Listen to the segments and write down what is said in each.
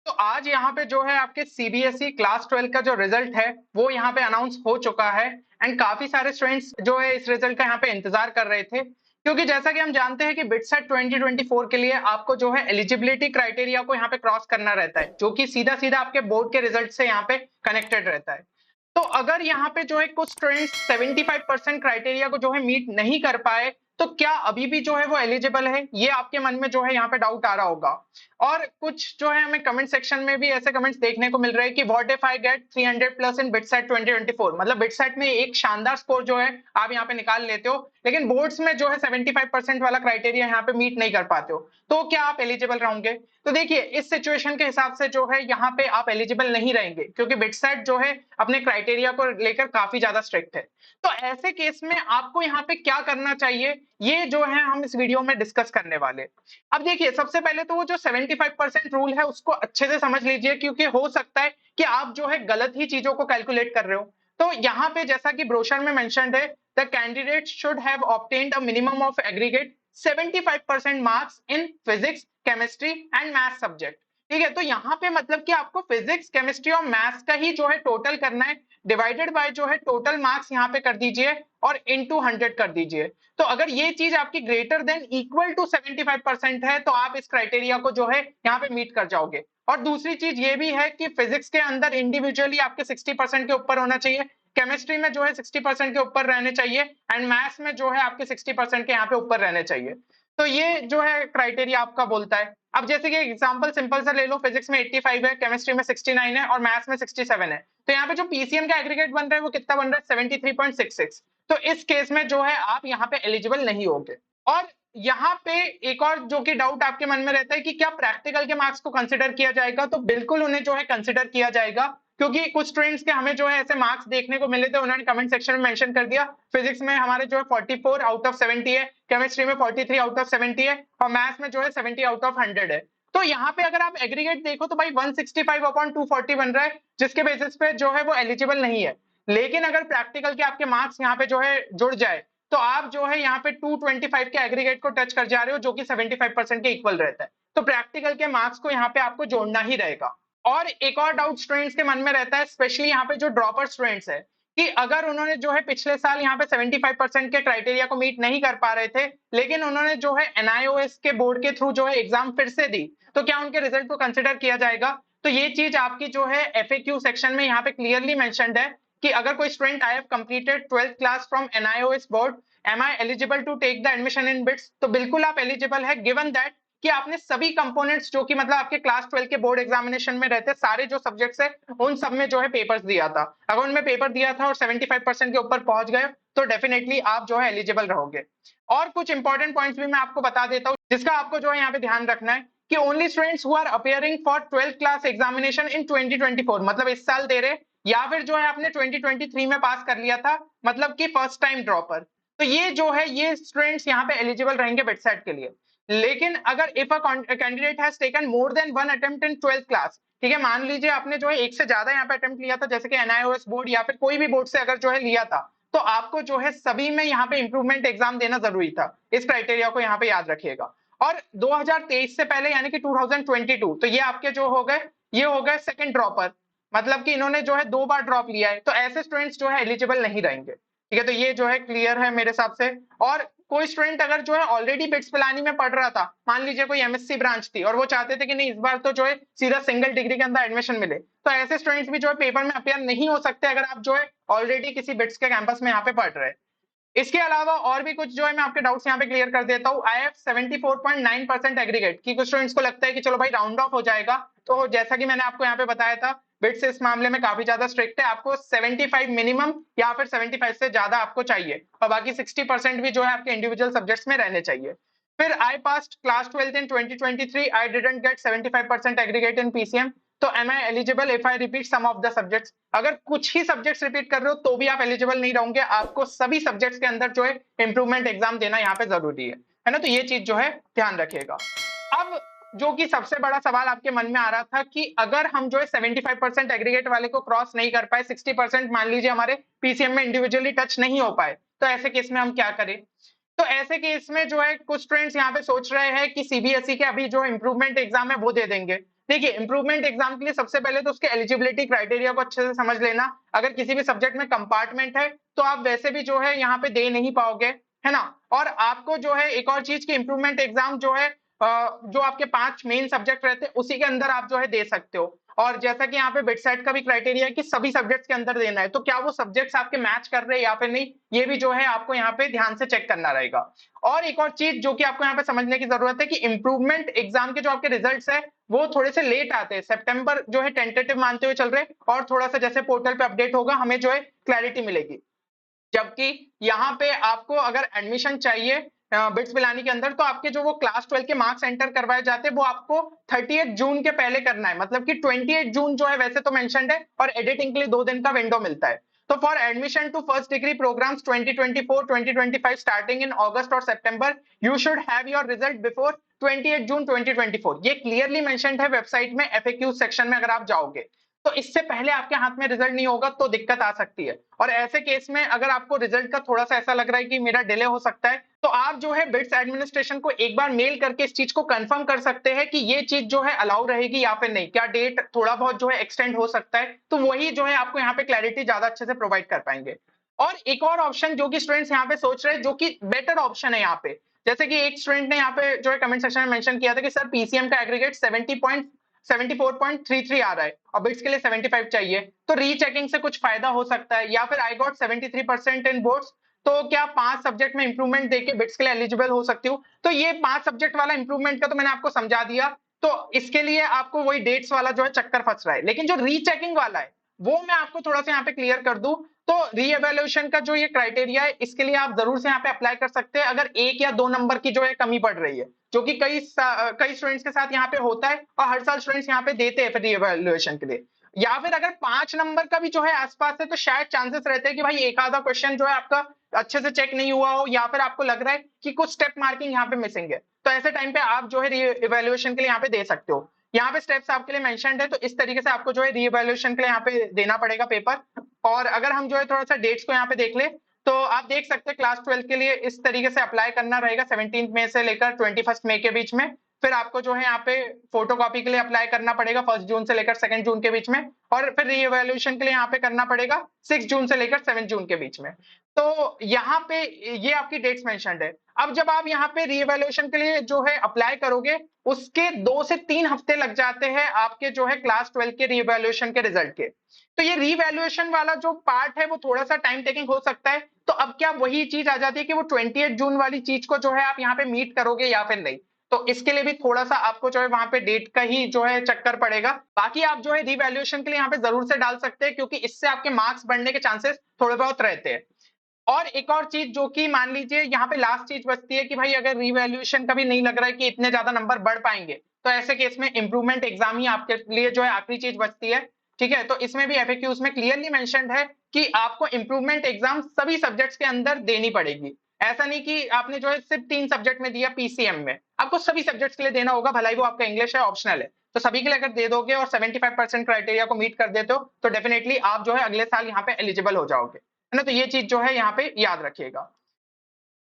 तो आज यहाँ पे जो है आपके सीबीएसई क्लास 12 का जो रिजल्ट है वो यहाँ पे अनाउंस हो चुका है। एंड काफी सारे स्टूडेंट्स जो है इस रिजल्ट का यहाँ पे इंतजार कर रहे थे, क्योंकि जैसा कि हम जानते हैं कि बिटसेट 2024 के लिए आपको जो है एलिजिबिलिटी क्राइटेरिया को यहाँ पे क्रॉस करना रहता है, जो कि सीधा सीधा आपके बोर्ड के रिजल्ट से यहाँ पे कनेक्टेड रहता है। तो अगर यहाँ पे जो है कुछ स्टूडेंट्स 75% क्राइटेरिया को जो है मीट नहीं कर पाए, तो क्या अभी भी जो है वो एलिजिबल है, ये आपके मन में जो है यहाँ पे डाउट आ रहा होगा। और कुछ जो है हमें कमेंट सेक्शन में भी ऐसे कमेंट्स देखने को मिल रहे हैं कि what if I get 300 plus in BITSAT 2024, मतलब बिटसेट में एक शानदार स्कोर जो है आप यहाँ पे निकाल लेते हो, लेकिन बोर्ड्स में जो है 75% वाला क्राइटेरिया यहाँ पे मीट नहीं कर पाते हो, तो क्या आप एलिजिबल रहोगे? तो देखिए, इस सिचुएशन के हिसाब से जो है यहाँ पे आप एलिजिबल नहीं रहेंगे, क्योंकि बिटसेट जो है अपने क्राइटेरिया को लेकर काफी ज्यादा स्ट्रिक्ट है। तो ऐसे केस में आपको यहाँ पे क्या करना चाहिए, ये जो है हम इस वीडियो में डिस्कस करने वाले। अब देखिए, सबसे पहले तो वो जो 75% रूल है उसको अच्छे से समझ लीजिए, क्योंकि हो सकता है कि आप जो है गलत ही चीजों को कैलकुलेट कर रहे हो। तो यहाँ पे जैसा कि ब्रोशर में मेंशन्ड है, the candidate should have obtained a minimum of aggregate 75% marks in physics, chemistry and math subject. ठीक है, तो यहाँ पे मतलब कि आपको फिजिक्स, केमिस्ट्री और मैथ्स का ही जो है टोटल करना है, डिवाइडेड बाय जो है टोटल मार्क्स यहाँ पे कर दीजिए और इनटू 100 कर दीजिए। तो अगर ये चीज आपकी ग्रेटर देन इक्वल टू 75% है, तो आप इस क्राइटेरिया को जो है यहाँ पे मीट कर जाओगे। और दूसरी चीज ये भी है कि फिजिक्स के अंदर इंडिविजुअली आपके 60% के ऊपर होना चाहिए, केमिस्ट्री में जो है 60% के ऊपर रहने चाहिए, एंड मैथ्स में जो है आपके 60% के यहाँ पे ऊपर रहने चाहिए। तो ये जो है क्राइटेरिया आपका बोलता है। अब जैसे कि एग्जांपल सिंपल सा ले लो, फिजिक्स में 85 है, केमिस्ट्री में 69 है और मैथ्स में 67 है, तो यहाँ पे जो पीसीएम का एग्रीगेट बन रहा है वो कितना बन रहा है, 73.66। तो इस केस में जो है आप यहाँ पे एलिजिबल नहीं होगे। और यहाँ पे एक और जो कि डाउट आपके मन में रहता है कि क्या प्रैक्टिकल के मार्क्स को कंसिडर किया जाएगा, तो बिल्कुल उन्हें जो है कंसिडर किया जाएगा, क्योंकि कुछ स्टूडेंट्स के हमें जो है ऐसे मार्क्स देखने को मिले थे, उन्होंने कमेंट सेक्शन में मेंशन कर दिया फिजिक्स में हमारे जो है 44 आउट ऑफ 70 है, केमिस्ट्री में 43 आउट ऑफ 70 है और मैथ्स में जो है 70 आउट ऑफ 100 है। तो यहाँ पे अगर आप एग्रीगेट देखो तो भाई 165 अपॉन 240 बन रहा है, जिसके बेसिस पे जो है वो एलिजिबल नहीं है। लेकिन अगर प्रैक्टिकल के आपके मार्क्स यहाँ पे जो है जुड़ जाए, तो आप जो है यहाँ पे 225 के एग्रीगेट को टच कर जा रहे हो, जो कि 75% के इक्वल रहता है। तो प्रैक्टिकल के मार्क्स को यहाँ पे आपको जोड़ना ही रहेगा। और एक और डाउट स्टूडेंट्स के मन में रहता है, स्पेशली यहाँ पे जो ड्रॉपर स्टूडेंट्स है, कि अगर उन्होंने जो है पिछले साल यहाँ पे 75% के क्राइटेरिया को मीट नहीं कर पा रहे थे, लेकिन उन्होंने जो है एनआईओएस के बोर्ड के थ्रू जो है एग्जाम फिर से दी, तो क्या उनके रिजल्ट को कंसिडर किया जाएगा? तो ये चीज आपकी जो है एफएक्यू सेक्शन में यहाँ पे क्लियरली मेंशन्ड है कि अगर कोई student I have completed 12th class from NIOS board, am I eligible to take the admission in BITS, तो बिल्कुल आप एलिजिबल है, गिवन दैट कि आपने सभी कंपोनेंट्स जो कि मतलब आपके क्लास 12 के बोर्ड एग्जामिनेशन में रहते सारे जो सब्जेक्ट्स है, उन सब में जो है पेपर्स दिया था। अगर उनमें पेपर दिया था और 75% के ऊपर पहुंच गए, तो डेफिनेटली आप जो है एलिजिबल रहोगे। और कुछ इंपॉर्टेंट पॉइंट्स भी मैं आपको बता देता हूँ, जिसका आपको जो है यहाँ पे ध्यान रखना है कि only students who are appearing for 12th class examination in 2024, मतलब इस साल दे रहे, या फिर जो है आपने 2023 में पास कर लिया था, मतलब कि फर्स्ट टाइम ड्रॉपर, तो ये जो है ये स्टूडेंट्स यहाँ पे एलिजिबल रहेंगे बिटसेट के लिए। लेकिन अगर if a candidate has taken more than one attempt in 12th class, ठीक है, मान लीजिए आपने जो है एक से ज्यादा यहाँ पे अटेम्प्ट लिया था, जैसे कि एनआईओएस बोर्ड या फिर कोई भी बोर्ड से अगर जो है लिया था, तो आपको जो है सभी में यहाँ पे इंप्रूवमेंट एग्जाम देना जरूरी था। इस क्राइटेरिया को यहाँ पे याद रखिएगा। और 2023 से पहले यानी कि 2022, तो ये आपके जो हो गए, ये हो गए सेकंड ड्रॉपर, मतलब कि इन्होंने जो है 2 बार ड्रॉप लिया है, तो ऐसे स्टूडेंट्स जो है एलिजिबल नहीं रहेंगे। ठीक है, तो ये जो है क्लियर है मेरे हिसाब से। और कोई स्टूडेंट अगर जो है ऑलरेडी बिट्स पिलानी में पढ़ रहा था, मान लीजिए कोई एमएससी ब्रांच थी और वो चाहते थे कि नहीं इस बार तो जो है सीधा सिंगल डिग्री के अंदर एडमिशन मिले, तो ऐसे स्टूडेंट्स भी जो है पेपर में अपियर नहीं हो सकते अगर आप जो है ऑलरेडी किसी बिट्स के कैंपस में यहाँ पे पढ़ रहे हैं। इसके अलावा और भी कुछ जो है मैं आपके डाउट्स यहाँ पे क्लियर कर देता हूँ। आई हैव 74.9% एग्रीगेट, कि कुछ स्टूडेंट्स को लगता है कि चलो भाई राउंड ऑफ हो जाएगा, तो जैसा कि मैंने आपको यहाँ पे बताया था, बिट्स इस मामले में काफी ज्यादा स्ट्रिक्ट है, आपको 75 मिनिमम या फिर 75 से ज्यादा आपको चाहिए, और बाकी 60% भी जो है आपके इंडिविजुअल सब्जेक्ट्स में रहने चाहिए। फिर I passed class 12th in 2023, I didn't get 75% aggregate in PCM, तो am I eligible if I repeat some of the subjects? अगर कुछ ही सब्जेक्ट्स रिपीट कर रहे हो तो भी आप एलिजिबल नहीं रहोगे, आपको सभी सब्जेक्ट्स के अंदर जो है इंप्रूवमेंट एग्जाम देना यहाँ पे जरूरी है ना, तो ये चीज जो है ध्यान रखिएगा। अब जो कि सबसे बड़ा सवाल आपके मन में आ रहा था कि अगर हम जो है 75% एग्रीगेट वाले को क्रॉस नहीं कर पाए, 60% मान लीजिए हमारे पीसीएम में इंडिविजुअली टच नहीं हो पाए, तो ऐसे केस में हम क्या करें? तो ऐसे केस में जो है कुछ स्टूडेंट्स यहाँ पे सोच रहे हैं कि सीबीएसई के अभी जो इंप्रूवमेंट एग्जाम है वो दे देंगे, देखिए, इम्प्रूवमेंट एग्जाम के लिए सबसे पहले तो उसके एलिजिबिलिटी क्राइटेरिया को अच्छे से समझ लेना। अगर किसी भी सब्जेक्ट में कंपार्टमेंट है, तो आप वैसे भी जो है यहाँ पे दे नहीं पाओगे, है ना? और आपको जो है एक और चीज की इम्प्रूवमेंट एग्जाम जो है जो आपके 5 मेन सब्जेक्ट रहते हैं, उसी के अंदर आप जो है दे सकते हो। और जैसा कि यहाँ पे बिटसेट का भी क्राइटेरिया है कि सभी सब्जेक्ट्स के अंदर देना है, तो क्या वो सब्जेक्ट्स आपके मैच कर रहे हैं या फिर नहीं, ये भी जो है आपको यहाँ पे ध्यान से चेक करना रहेगा। और एक और चीज जो कि आपको यहाँ पे समझने की जरूरत है कि इम्प्रूवमेंट एग्जाम के जो आपके रिजल्ट्स है, वो थोड़े से लेट आते हैं। सितंबर जो है टेंटेटिव मानते हुए चल रहे हैं, और थोड़ा सा जैसे पोर्टल पे अपडेट होगा, हमें जो है क्लैरिटी मिलेगी। जबकि यहाँ पे आपको अगर एडमिशन चाहिए बिट्स पिलानी के अंदर, तो आपके जो वो क्लास 12 के मार्क्स एंटर करवाए जाते हैं, वो आपको 30 जून के पहले करना है। मतलब कि 28 जून जो है वैसे तो मेंशन्ड है, और एडिटिंग के लिए 2 दिन का विंडो मिलता है। तो for admission to first degree programmes 2024-2025 starting in अगस्त और सितंबर, you should have your result before 28 June 2024। ये क्लियरली मेंशन्ड है वेबसाइट में एफएक्यू सेक्शन में, अगर आप जाओगे तो इससे पहले आपके हाथ में रिजल्ट नहीं होगा तो दिक्कत आ सकती है। और ऐसे केस में अगर आपको रिजल्ट का थोड़ा सा ऐसा लग रहा है कि मेरा डिले हो सकता है, तो आप जो है बिट्स एडमिनिस्ट्रेशन को एक बार मेल करके इस चीज को कंफर्म कर सकते हैं कि ये चीज जो है अलाउ रहेगी या फिर नहीं, क्या डेट थोड़ा बहुत जो है एक्सटेंड हो सकता है, तो वही जो है आपको यहाँ पे क्लैरिटी ज्यादा अच्छे से प्रोवाइड कर पाएंगे। और एक और ऑप्शन जो कि स्टूडेंट्स यहाँ पे सोच रहे हैं, जो कि बेटर ऑप्शन है यहाँ पे, जैसे कि एक स्टूडेंट ने यहाँ पे जो है कमेंट सेक्शन में मेंशन किया था कि सर पीसीएम का एग्रीगेट 74.33 आ रहा है और बिट्स के लिए 75 चाहिए, तो रीचेकिंग से कुछ फायदा हो सकता है। या फिर आई गॉट 73% इन बोर्ड्स, तो क्या 5 सब्जेक्ट में इंप्रूवमेंट देके बिट्स के लिए एलिजिबल हो सकती हूँ। तो ये 5 सब्जेक्ट वाला इंप्रूवमेंट का तो मैंने आपको समझा दिया। तो इसके लिए आपको वही डेट्स वाला जो है चक्कर फंस रहा है, लेकिन जो रीचेकिंग वाला है वो मैं आपको थोड़ा सा यहाँ पे क्लियर कर दूं। तो रीएवैल्यूएशन का जो ये क्राइटेरिया है, इसके लिए आप जरूर से यहाँ पे अप्लाई कर सकते हैं अगर 1 या 2 नंबर की जो है कमी पड़ रही है, जो कि कई स्टूडेंट्स के साथ यहाँ पे होता है, और हर साल स्टूडेंट्स यहाँ पे देते हैं फिर रीएवैल्यूएशन के लिए। या फिर अगर 5 नंबर का भी जो है आसपास है, तो शायद चांसेस रहते हैं कि भाई एक आधा क्वेश्चन जो है आपका अच्छे से चेक नहीं हुआ हो, या फिर आपको लग रहा है कि कुछ स्टेप मार्किंग यहाँ पे मिसिंग है, तो ऐसे टाइम पे आप जो है रीएवैल्यूएशन के लिए यहाँ पे दे सकते हो। यहाँ पे स्टेप्स आपके लिए मेंशन्ड है, तो इस तरीके से आपको जो है रीएवैल्यूएशन के लिए यहाँ पे देना पड़ेगा पेपर। और अगर हम जो है थोड़ा सा डेट्स को यहाँ पे देख ले, तो आप देख सकते हैं क्लास 12 के लिए इस तरीके से अप्लाई करना रहेगा 17 मई से लेकर 21 मई के बीच में। फिर आपको जो है यहाँ पे फोटोकॉपी के लिए अप्लाई करना पड़ेगा 1 जून से लेकर 2 जून के बीच में, और फिर रीएवैल्यूएशन के लिए यहाँ पे करना पड़ेगा 6 जून से लेकर 7 जून के बीच में। तो यहाँ पे ये आपकी डेट्स मेंशन्ड है। अब जब आप यहाँ पे रीएवैल्यूएशन के लिए जो है अप्लाई करोगे, उसके 2 से 3 हफ्ते लग जाते हैं आपके जो है क्लास 12 के रीवैल्यूएशन के रिजल्ट के। तो ये रीवैल्यूएशन वाला जो पार्ट है वो थोड़ा सा टाइम टेकिंग हो सकता है। तो अब क्या वही चीज आ जाती है कि वो 28 जून वाली चीज को जो है आप यहाँ पे मीट करोगे या फिर नहीं। तो इसके लिए भी थोड़ा सा आपको जो है वहां पे डेट का ही जो है चक्कर पड़ेगा। बाकी आप जो है रीवैल्यूएशन के लिए यहाँ पे जरूर से डाल सकते हैं, क्योंकि इससे आपके मार्क्स बढ़ने के चांसेस थोड़े बहुत रहते हैं। और एक और चीज जो कि मान लीजिए यहाँ पे लास्ट चीज बचती है कि भाई अगर रीवैल्यूएशन का भी नहीं लग रहा है कि इतने ज्यादा नंबर बढ़ पाएंगे, तो ऐसे केस में इंप्रूवमेंट एग्जाम ही आपके लिए जो है आखिरी चीज बचती है। ठीक है, तो इसमें भी एफएक्यूज में क्लियरली मेंशन्ड है कि आपको इंप्रूवमेंट एग्जाम सभी सब्जेक्ट्स के अंदर देनी पड़ेगी। ऐसा नहीं कि आपने जो है सिर्फ 3 सब्जेक्ट में दिया पीसीएम में, आपको सभी सब्जेक्ट्स के लिए देना होगा, भलाई वो आपका इंग्लिश है, ऑप्शनल है। तो सभी के लिए अगर दे दोगे और 75% क्राइटेरिया को मीट कर देते हो, तो डेफिनेटली आप जो है अगले साल यहाँ पे एलिजिबल हो जाओगे, है ना? तो ये चीज जो है यहाँ पे याद रखिएगा।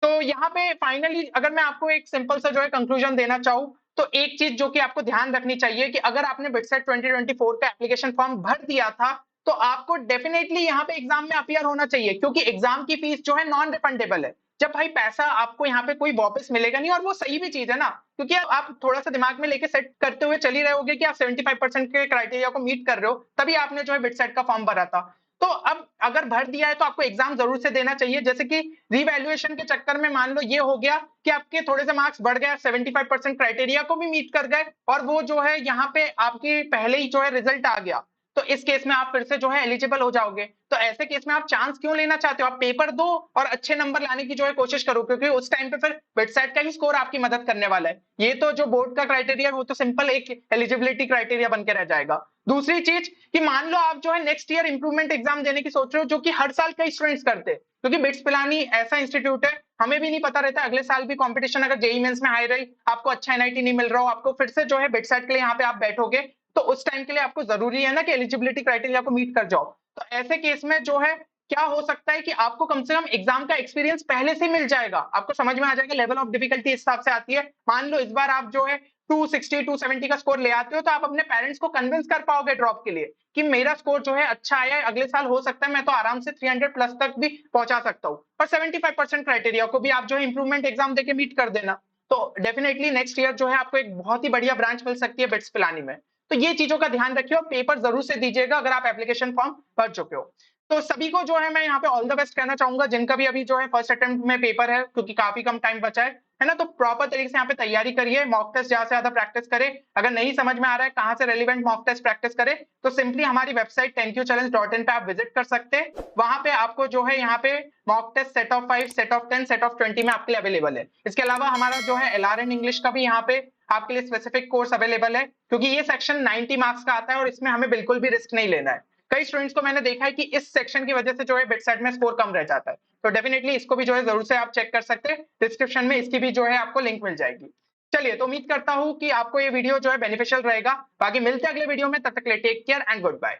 तो यहाँ पे फाइनली अगर मैं आपको एक सिंपल सा जो है कंक्लूजन देना चाहूँ, तो एक चीज जो कि आपको ध्यान रखनी चाहिए कि अगर आपने बिटसेट 2024 का एप्लीकेशन फॉर्म भर दिया था, तो आपको डेफिनेटली यहाँ पे एग्जाम में अपीयर होना चाहिए, क्योंकि एग्जाम की फीस जो है नॉन रिफंडेबल है। जब भाई पैसा आपको यहाँ पे कोई वापस मिलेगा नहीं, और वो सही भी चीज है ना, क्योंकि आप थोड़ा सा दिमाग में लेके सेट करते हुए चली रहे होगे कि आप 75% के क्राइटेरिया को मीट कर रहे हो, तभी आपने जो है बिटसेट का फॉर्म भरा था। तो अब अगर भर दिया है तो आपको एग्जाम जरूर से देना चाहिए। जैसे कि रीवैल्यूएशन के चक्कर में मान लो ये हो गया कि आपके थोड़े से मार्क्स बढ़ गए, 75% क्राइटेरिया को भी मीट कर गए, और वो जो है यहाँ पे आपकी पहले ही जो है रिजल्ट आ गया, तो इस केस में आप फिर से जो है एलिजिबल हो जाओगे। तो ऐसे केस में आप चांस क्यों लेना चाहते हो? आप पेपर दो और अच्छे नंबर लाने की जो है कोशिश करो, क्योंकि उस टाइम पे फिर बिटसेट का ही स्कोर आपकी मदद करने वाला है। ये तो जो बोर्ड का क्राइटेरिया है वो तो सिंपल एक एलिजिबिलिटी क्राइटेरिया बन के रह जाएगा। दूसरी चीज कि मान लो आप जो है नेक्स्ट ईयर इंप्रूवमेंट एग्जाम देने की सोच रहे हो, जो कि हर साल कई स्टूडेंट्स करते हैं, क्योंकि बिट्स पिलानी ऐसा इंस्टीट्यूट है, हमें भी नहीं पता रहता अगले साल भी कंपटीशन अगर जेईई मेंस में हाई रही, आपको अच्छा एनआईटी नहीं मिल रहा हो, आपको फिर से जो है बिटसेट के लिए यहाँ पे आप बैठोगे, तो उस टाइम के लिए आपको जरूरी है ना कि एलिजिबिलिटी क्राइटेरिया को मीट कर जाओ। तो ऐसे केस में जो है क्या हो सकता है कि आपको कम से कम एग्जाम का एक्सपीरियंस पहले से मिल जाएगा, आपको समझ में आ जाएगा लेवल ऑफ डिफिकल्टी इस हिसाब से आती है। मान लो इस बार आप जो है 260 270 का स्कोर ले आते हो तो आप अपने पेरेंट्स को कन्विंस कर पाओगे ड्रॉप के लिए कि मेरा स्कोर जो है अच्छा आया है, अगले साल हो सकता है मैं तो आराम से 300 प्लस तक भी पहुंचा सकता हूँ। पर 75% क्राइटेरिया को भी आप जो है इंप्रूवमेंट एग्जाम देके मीट कर देना, तो डेफिनेटली नेक्स्ट ईयर जो है आपको एक बहुत ही बढ़िया ब्रांच मिल सकती है बिट्स पिलानी में। तो ये चीजों का ध्यान रखिए और पेपर जरूर से दीजिएगा अगर आप एप्लीकेशन फॉर्म भर चुके हो। तो सभी को जो है मैं यहाँ पे ऑल द बेस्ट कहना चाहूंगा जिनका भी अभी जो है फर्स्ट अटेम्प्ट में पेपर है, क्योंकि काफी कम टाइम बचा है ना। तो प्रॉपर तरीके से यहाँ पे तैयारी करिए, मॉक टेस्ट ज्यादा से ज्यादा प्रैक्टिस करें। अगर नहीं समझ में आ रहा है कहाँ से रेलिवेंट मॉक टेस्ट प्रैक्टिस करें, तो सिंपली हमारी वेबसाइट 10qchallenge.in पे आप विजिट कर सकते हैं। वहां पे आपको जो है यहाँ पे mock test set of 5, set of 10, set of 20 में आपके लिए अवेलेबल है। इसके अलावा हमारा जो है एलआर एंड इंग्लिश का भी यहाँ पे आपके लिए स्पेसिफिक कोर्स अवेलेबल है, क्योंकि ये सेक्शन 90 मार्क्स का आता है और इसमें हमें बिल्कुल भी रिस्क नहीं लेना है। कई स्टूडेंट्स को मैंने देखा है कि इस सेक्शन की वजह से जो है बिटसेट में स्कोर कम रह जाता है। तो डेफिनेटली इसको भी जो है जरूर से आप चेक कर सकते हैं, डिस्क्रिप्शन में इसकी भी जो है आपको लिंक मिल जाएगी। चलिए, तो उम्मीद करता हूं कि आपको ये वीडियो जो है बेनिफिशियल रहेगा। बाकी मिलते हैं अगले वीडियो में, तब तक के लिए take care and good bye.